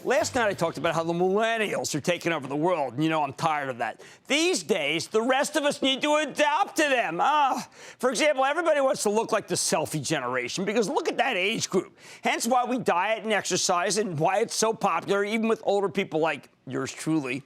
Last night I talked about how the millennials are taking over the world. And, I'm tired of that. These days, the rest of us need to adapt to them. For example, everybody wants to look like the selfie generation because look at that age group. Hence why we diet and exercise and why it's so popular, even with older people like yours truly.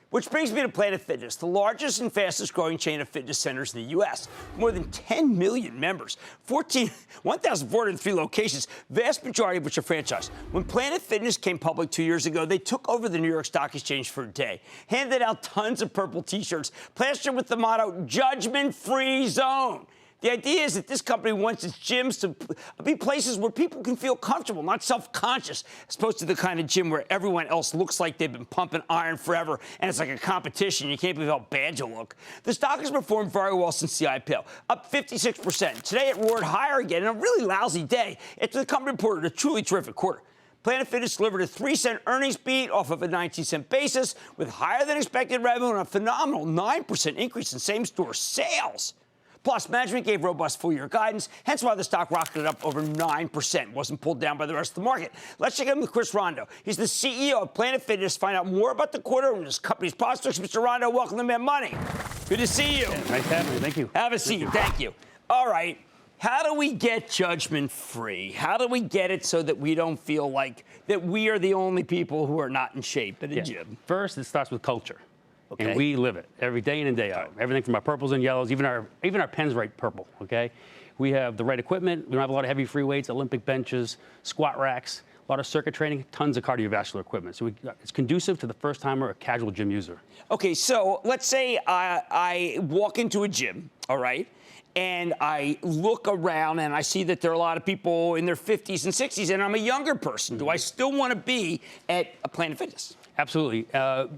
Which brings me to Planet Fitness, the largest and fastest growing chain of fitness centers in the U.S. More than 10 million members, 1,403 locations, vast majority of which are franchised. When Planet Fitness came public 2 years ago, they took over the New York Stock Exchange for a day, handed out tons of purple T-shirts, plastered with the motto, judgment-free zone. The idea is that this company wants its gyms to be places where people can feel comfortable, not self-conscious, as opposed to the kind of gym where everyone else looks like they've been pumping iron forever, and it's like a competition. You can't believe how bad you look. The stock has performed very well since the IPO, up 56%. Today it roared higher again in a really lousy day. After the company reported a truly terrific quarter. Planet Fitness delivered a 3-cent earnings beat off of a 19-cent basis with higher than expected revenue and a phenomenal 9% increase in same-store sales. Plus, management gave robust full-year guidance, hence why the stock rocketed up over 9%. Wasn't pulled down by the rest of the market. Let's check in with Chris Rondo. He's the CEO of Planet Fitness to find out more about the quarter and his company's prospects. Mr. Rondo, welcome to Mad Money. Good to see you. Yeah, nice having me. Thank you. Have a seat. Thank you. All right. How do we get judgment-free? How do we get it so that we don't feel like that we are the only people who are not in shape at a gym? First, it starts with culture. Okay. And we live it every day in and day out. Everything from our purples and yellows, even our pens write purple, okay? We have the right equipment. We don't have a lot of heavy free weights, Olympic benches, squat racks, a lot of circuit training, tons of cardiovascular equipment. So it's conducive to the first-timer or casual gym user. Okay, so let's say I walk into a gym, all right? And I look around and I see that there are a lot of people in their 50s and 60s, and I'm a younger person. Do I still want to be at a Planet Fitness? Absolutely.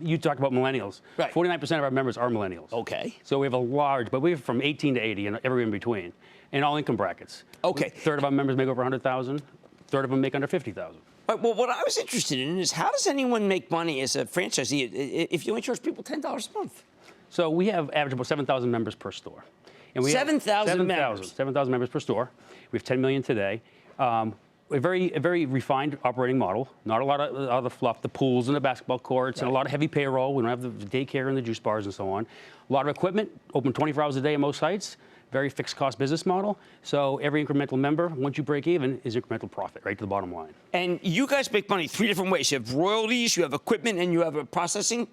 You talked about millennials. Right. 49% of our members are millennials. Okay. So we have a large, but we have from 18 to 80 and everywhere in between, in all income brackets. Okay. A third of our members make over 100,000. A third of them make under 50,000. Right, well, what I was interested in is how does anyone make money as a franchisee if you only charge people $10 a month? So we have average about 7,000 members per store. And we 7,000 members? 7,000 members per store. We have 10 million today. A very refined operating model. Not a lot of other fluff, the pools and the basketball courts, and a lot of heavy payroll. We don't have the daycare and the juice bars and so on. A lot of equipment, open 24 hours a day at most sites. Very fixed cost business model. So every incremental member, once you break even, is incremental profit, right to the bottom line. And you guys make money 3 different ways. You have royalties, you have equipment, and you have a processing.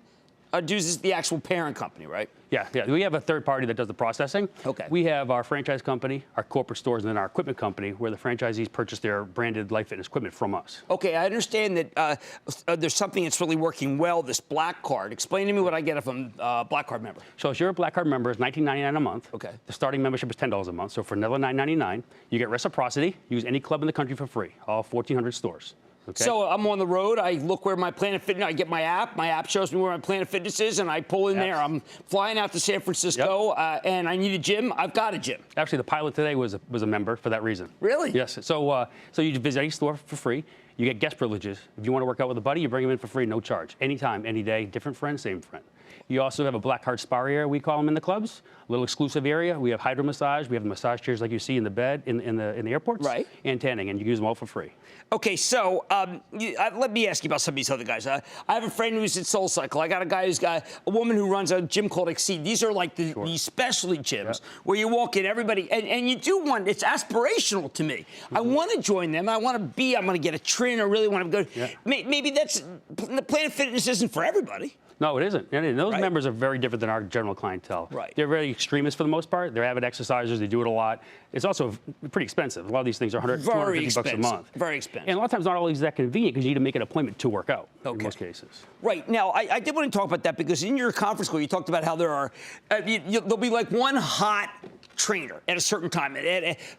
Dues is the actual parent company, right? Yeah. We have a third party that does the processing. Okay. We have our franchise company, our corporate stores, and then our equipment company, where the franchisees purchase their branded Life Fitness equipment from us. Okay, I understand that there's something that's really working well, this Black Card. Explain to me what I get if I'm a Black Card member. So if you're a Black Card member, it's $19.99 a month. Okay. The starting membership is $10 a month. So for another $9.99, you get reciprocity. Use any club in the country for free, all 1,400 stores. Okay. So I'm on the road. I look where my Planet Fitness. I get my app. My app shows me where my Planet Fitness is, and I pull in there. I'm flying out to San Francisco, and I need a gym. I've got a gym. Actually, the pilot today was a member for that reason. Really? Yes. So you visit any store for free. You get guest privileges. If you want to work out with a buddy, you bring him in for free, no charge. Anytime, any day. Different friend, same friend. You also have a Black Card spa area, we call them in the clubs. A little exclusive area. We have hydro massage. We have the massage chairs like you see in the bed in the airports. Right. And tanning, and you can use them all for free. Okay, so let me ask you about some of these other guys. I have a friend who's at SoulCycle. I got a guy who's got a woman who runs a gym called Exceed. These are like these specialty gyms where you walk in, everybody, and you do want, it's aspirational to me. I want to join them. I'm going to get a trainer. I really want to go. Yeah. Maybe the Planet Fitness isn't for everybody. No, it isn't. And those members are very different than our general clientele. Right. They're very extremists for the most part. They're avid exercisers. They do it a lot. It's also pretty expensive. A lot of these things are $250 a month. Very expensive. And a lot of times not always that convenient because you need to make an appointment to work out in most cases. Right. Now, I did want to talk about that because in your conference call, you talked about how there are, there'll be like one hot trainer at a certain time.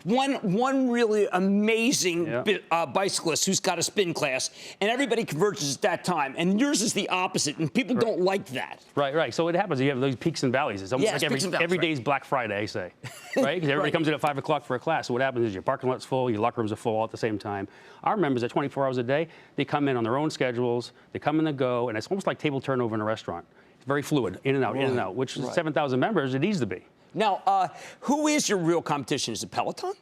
One really amazing bicyclist who's got a spin class, and everybody converges at that time. And yours is the opposite, and people don't like that. Right. So what happens, you have those peaks and valleys. It's almost like every day's Black Friday, I say. Right? Because everybody comes in at 5 o'clock for a class. So what happens is your parking lot's full, your locker rooms are full all at the same time. Our members at 24 hours a day, they come in on their own schedules, they come and they go, and it's almost like table turnover in a restaurant. It's very fluid, in and out, which is 7,000 members, it needs to be. Now, who is your real competition? Is it Peloton?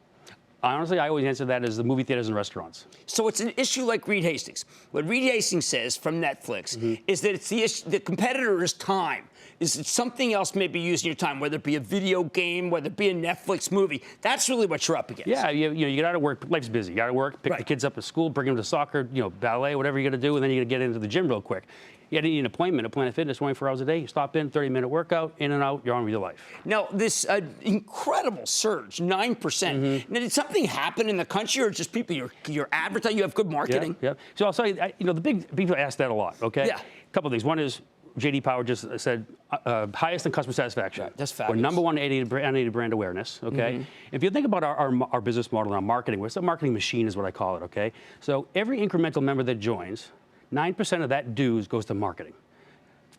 Honestly, I always answer that as the movie theaters and restaurants. So it's an issue like Reed Hastings. What Reed Hastings says from Netflix is that it's the issue, the competitor is time. Is it something else maybe using your time, whether it be a video game, whether it be a Netflix movie? That's really what you're up against. Yeah, you get out of work. Life's busy. You got to work, pick the kids up at school, bring them to soccer, ballet, whatever you got to do, and then you got to get into the gym real quick. You need an appointment, a Planet Fitness, 24 hours a day. You stop in, 30-minute workout, in and out, you're on with your life. Now, this incredible surge, 9%. Now, did something happen in the country, or just people you're advertising? You have good marketing. Yeah. So I'll tell you, the big people ask that a lot. Okay. Yeah. A couple of things. One is J.D. Power just said highest in customer satisfaction. Right, that's fabulous. We're number one unaided brand awareness. Okay. If you think about our business model and our marketing, it's a marketing machine, is what I call it. Okay. So every incremental member that joins, 9% of that dues goes to marketing,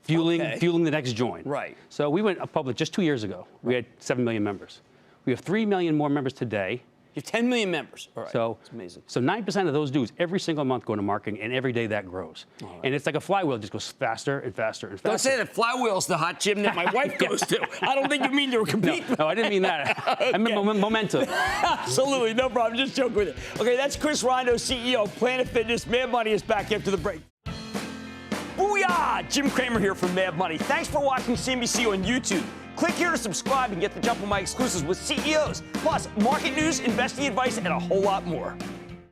fueling the next join. Right. So we went public just 2 years ago. We had 7 million members. We have 3 million more members today. You have 10 million members. All right. So it's amazing. So 9% of those dues every single month go into marketing, and every day that grows. Right. And it's like a flywheel; it just goes faster and faster and faster. Don't say that flywheel's the hot gym that my wife goes to. I don't think you mean to compete. No, I didn't mean that. I meant momentum. Absolutely, no problem. Just joking with it. Okay, that's Chris Rondo, CEO of Planet Fitness. Mad Money is back after the break. Booyah! Jim Cramer here from Mad Money. Thanks for watching CNBC on YouTube. Click here to subscribe and get the jump on my exclusives with CEOs, plus market news, investing advice, and a whole lot more.